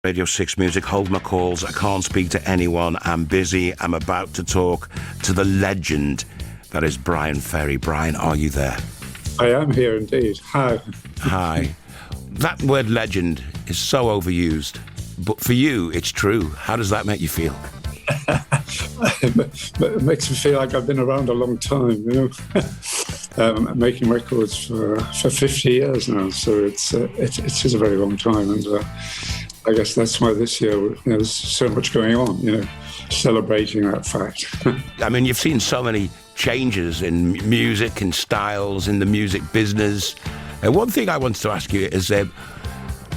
Radio 6 Music, hold my calls. I can't speak to anyone. I'm busy. I'm about to talk to the legend that is Bryan Ferry. Bryan, are you there? I am here indeed. Hi. Hi. That word legend is so overused, but for you, it's true. How does that make you feel? It makes me feel like I've been around a long time, you know. Making records for 50 years now, so it is a very long time, and I guess that's why this year, you know, there's so much going on, you know, celebrating that fact. I mean, you've seen so many changes in music and styles in the music business. One thing I wanted to ask you is,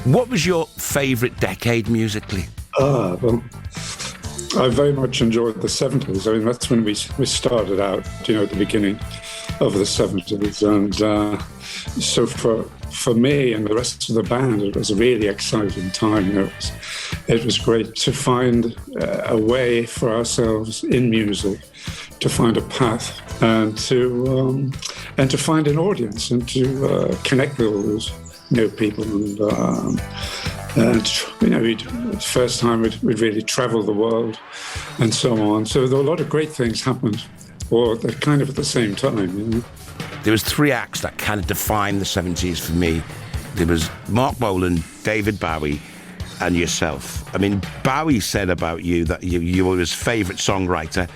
what was your favourite decade musically? Well, I very much enjoyed the 70s. I mean, that's when we started out, you know, at the beginning of the 70s. And so for me and the rest of the band, it was a really exciting time. You know, it was great to find a way for ourselves in music, to find a path, and to find an audience, and to connect with all those new people. And you know, the first time we'd really travel the world and so on. So there were a lot of great things happened, or they're kind of at the same time, you know. There was three acts that kind of defined the 70s for me. There was Mark Bolan, David Bowie, and yourself. I mean, Bowie said about you that you were his favourite songwriter,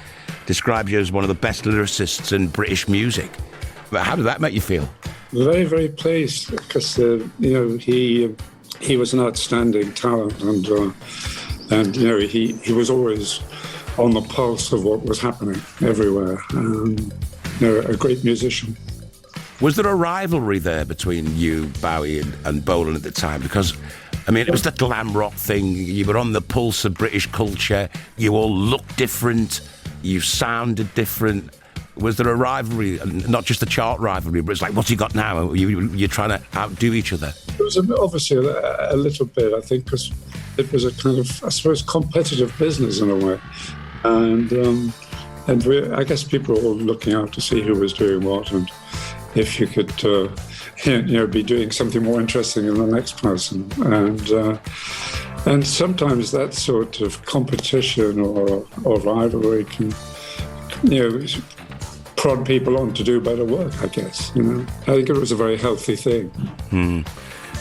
described you as one of the best lyricists in British music. But how did that make you feel? Very, very pleased, because you know, he was an outstanding talent, and you know, he was always on the pulse of what was happening everywhere. You know, a great musician. Was there a rivalry there between you, Bowie, and Bolan at the time? Because, I mean, it was the glam rock thing. You were on the pulse of British culture. You all looked different. You sounded different. Was there a rivalry, not just a chart rivalry, but it's like, what's he got now? You're trying to outdo each other. It was obviously a little bit, I think, because it was a kind of, I suppose, competitive business in a way. And I guess people were all looking out to see who was doing what, and if you could, you know, be doing something more interesting than the next person. And sometimes that sort of competition or rivalry can, you know, prod people on to do better work, I guess. You know, I think it was a very healthy thing.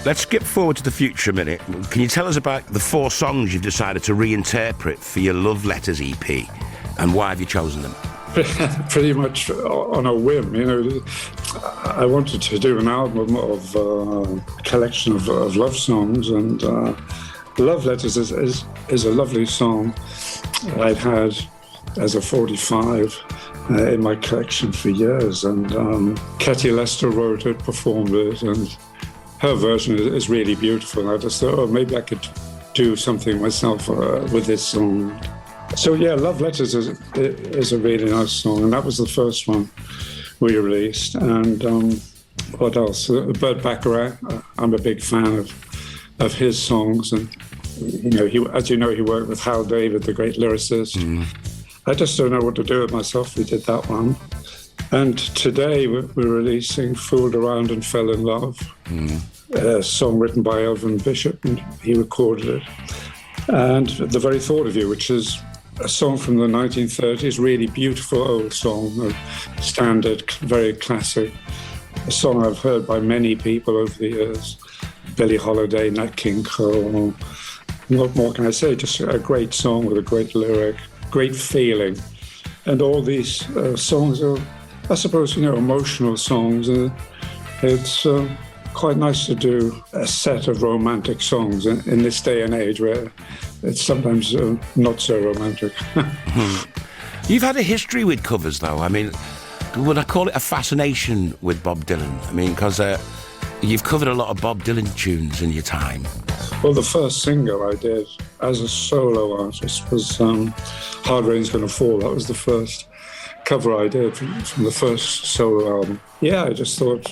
Let's skip forward to the future a minute. Can you tell us about the 4 songs you've decided to reinterpret for your Love Letters EP, and why have you chosen them? Pretty much on a whim, you know. I wanted to do an album of a collection of love songs, and Love Letters is a lovely song I'd had as a 45 in my collection for years, and Katie Lester wrote it, performed it, and her version is really beautiful. I just thought, oh, maybe I could do something myself with this song. So yeah, Love Letters is a really nice song, and that was the first one we released. And what else? Burt Bacharach. I'm a big fan of his songs, and you know, as you know, he worked with Hal David, the great lyricist. I just don't know what to do with myself. We did that one. And today we're releasing Fooled Around and Fell in Love, a song written by Elvin Bishop, and he recorded it. And The Very Thought of You, which is a song from the 1930s, really beautiful old song, a standard, very classic, a song I've heard by many people over the years. Billie Holiday, Nat King Cole. What more can I say? Just a great song with a great lyric, great feeling. And all these songs are, I suppose, you know, emotional songs. It's quite nice to do a set of romantic songs in this day and age where it's sometimes not so romantic. You've had a history with covers, though. I mean, would I call it a fascination with Bob Dylan? I mean, because you've covered a lot of Bob Dylan tunes in your time. Well, the first single I did as a solo artist was Hard Rain's Gonna Fall. That was the first cover I did from the first solo album. Yeah, I just thought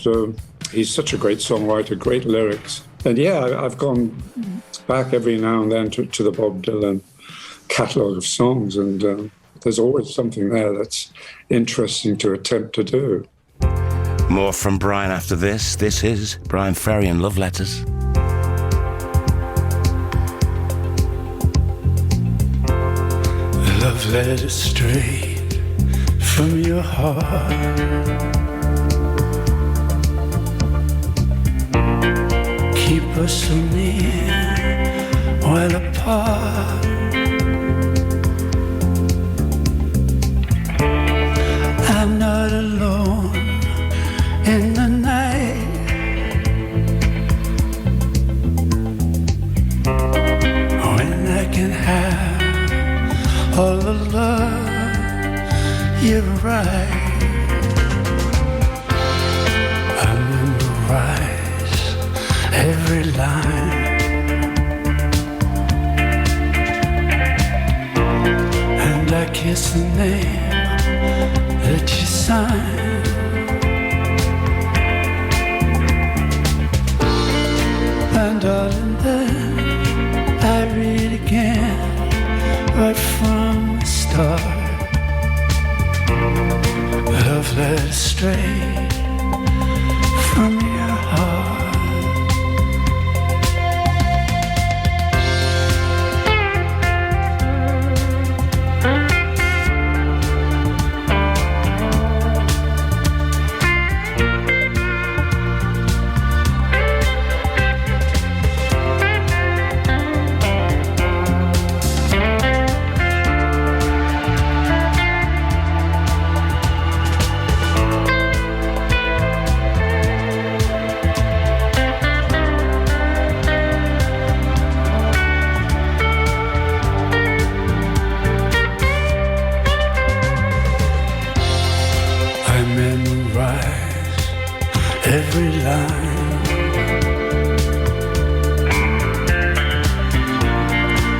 he's such a great songwriter, great lyrics. And yeah, I've gone back every now and then to the Bob Dylan catalogue of songs, and there's always something there that's interesting to attempt to do. More from Bryan after this. This is Bryan Ferry and Love Letters. Love letter straight from your heart. Keep us so near while apart. I'm not alone in the night. When I can have all the love, you're right. I memorize every line, and I kiss the name that you signed. And darling, then I read again, right from the start. Love letter straight from your heart. Every line,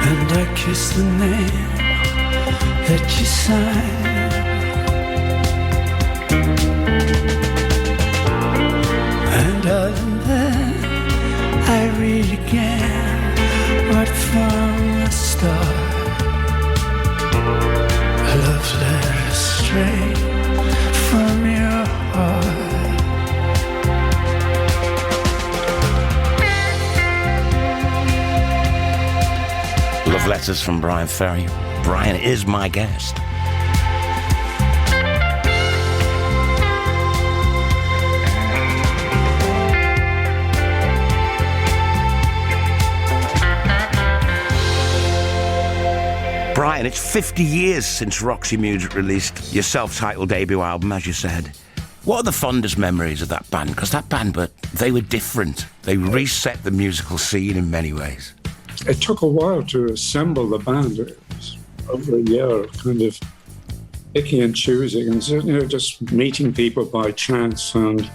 and I kiss the name that you signed. And then I read again, right from the start. A love letter straight from your heart. Love letters from Bryan Ferry. Bryan is my guest. Bryan, it's 50 years since Roxy Music released your self-titled debut album, as you said. What are the fondest memories of that band? Because that band, but they were different. They reset the musical scene in many ways. It took a while to assemble the band. It was over a year of kind of picking and choosing and just meeting people by chance. And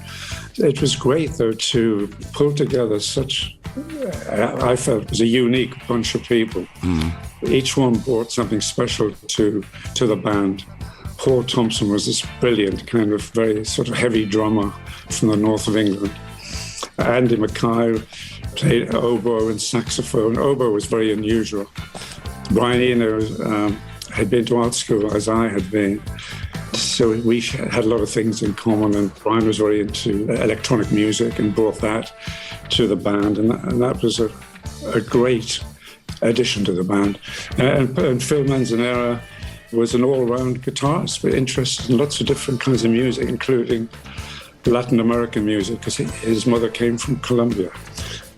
it was great, though, to pull together such, I felt it was a unique bunch of people. Each one brought something special to the band. Paul Thompson was this brilliant, kind of very sort of heavy drummer from the north of England. Andy Mackay played oboe and saxophone. Oboe was very unusual. Brian Eno had been to art school as I had been, so we had a lot of things in common, and Brian was very into electronic music and brought that to the band, and that was a great addition to the band. And Phil Manzanera was an all-round guitarist, but interested in lots of different kinds of music, including Latin American music, because his mother came from Colombia.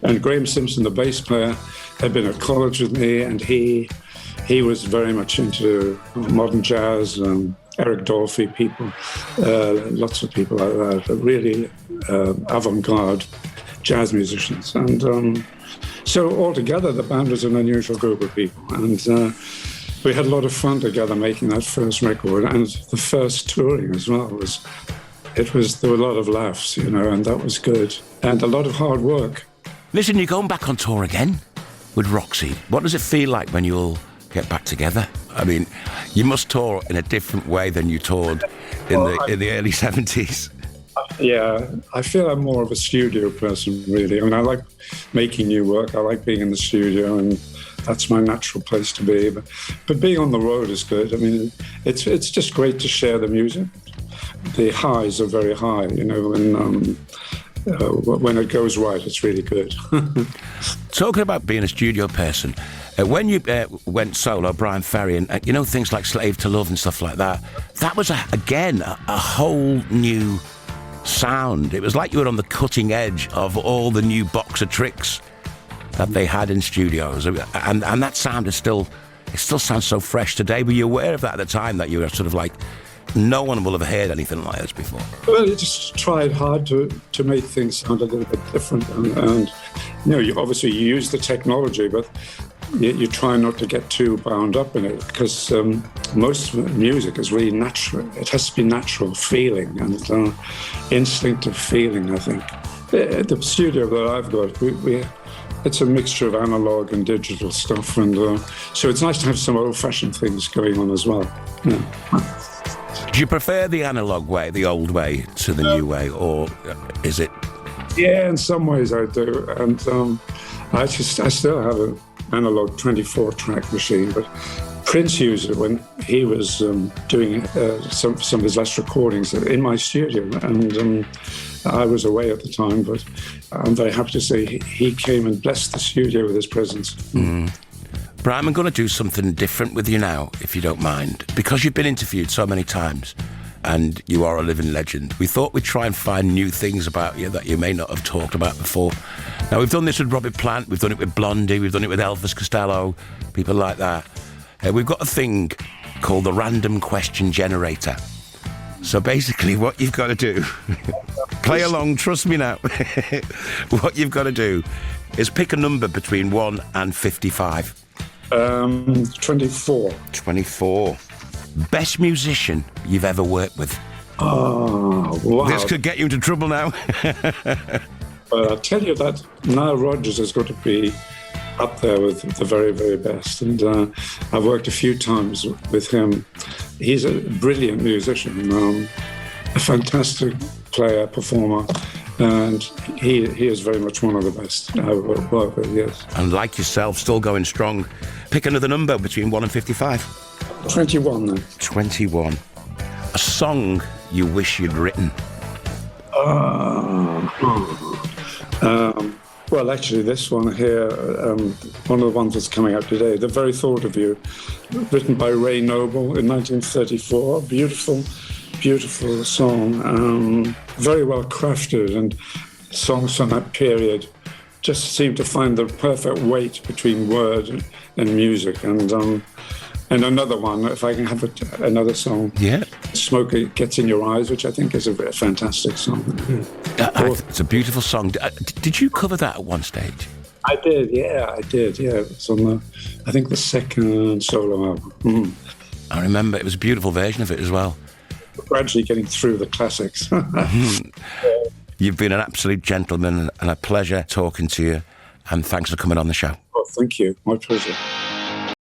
And Graham Simpson, the bass player, had been at college with me, and he was very much into modern jazz, Eric Dolphy people, lots of people like that, really avant-garde jazz musicians. And so altogether, the band was an unusual group of people. And we had a lot of fun together making that first record, and the first touring as well there were a lot of laughs, and that was good. And a lot of hard work. Listen, you're going back on tour again with Roxy. What does it feel like when you all get back together? I mean, you must tour in a different way than you toured in the early 70s. Yeah, I feel I'm more of a studio person, really. I mean, I like making new work. I like being in the studio, and that's my natural place to be. But being on the road is good. I mean, it's just great to share the music. The highs are very high, and when it goes right, it's really good. Talking about being a studio person, When you went solo, Bryan Ferry, and you know, things like Slave to Love and stuff like that, that was, again, a whole new sound. It was like you were on the cutting edge of all the new box of tricks that they had in studios. And that sound is still sounds so fresh today. Were you aware of that at the time, that you were sort of like, no one will have heard anything like this before? Well, you just tried hard to make things sound a little bit different. And you know, you use the technology, but you try not to get too bound up in it, because most music is really natural. It has to be natural feeling and instinctive feeling, I think. The studio that I've got, it's a mixture of analog and digital stuff, and so it's nice to have some old-fashioned things going on as well. Yeah. Do you prefer the analog way, the old way, to the new way, or is it? Yeah, in some ways I do, and I still have an analog 24-track machine, but Prince used it when he was doing some of his last recordings in my studio, and I was away at the time, but I'm very happy to say he came and blessed the studio with his presence. Bryan, I'm going to do something different with you now, if you don't mind, because you've been interviewed so many times and you are a living legend. We thought we'd try and find new things about you that you may not have talked about before. Now, we've done this with Robert Plant, we've done it with Blondie, we've done it with Elvis Costello, people like that. We've got a thing called the Random Question Generator. So basically what you've got to do, play along, trust me now, what you've got to do is pick a number between 1 and 55. 24. 24. Best musician you've ever worked with? Oh, wow. This could get you into trouble now. I'll tell you that Nile Rodgers has got to be up there with the very, very best. And I've worked a few times with him. He's a brilliant musician, a fantastic player, performer, and he is very much one of the best I've worked with, yes. And like yourself, still going strong. Pick another number between 1 and 55. 21 then. 21. A song you wish you'd written? Well, actually, this one here, one of the ones that's coming out today, The Very Thought of You, written by Ray Noble in 1934. Beautiful, beautiful song. Very well crafted, and songs from that period just seem to find the perfect weight between word and music. And another one, if I can have another song. Yeah. Smoke Gets in Your Eyes, which I think is a fantastic song. It's a beautiful song. Did you cover that at one stage? I did, yeah. It's on I think the second solo album. I remember it was a beautiful version of it as well. Gradually getting through the classics. You've been an absolute gentleman and a pleasure talking to you, and thanks for coming on the show. Well, thank you. My pleasure.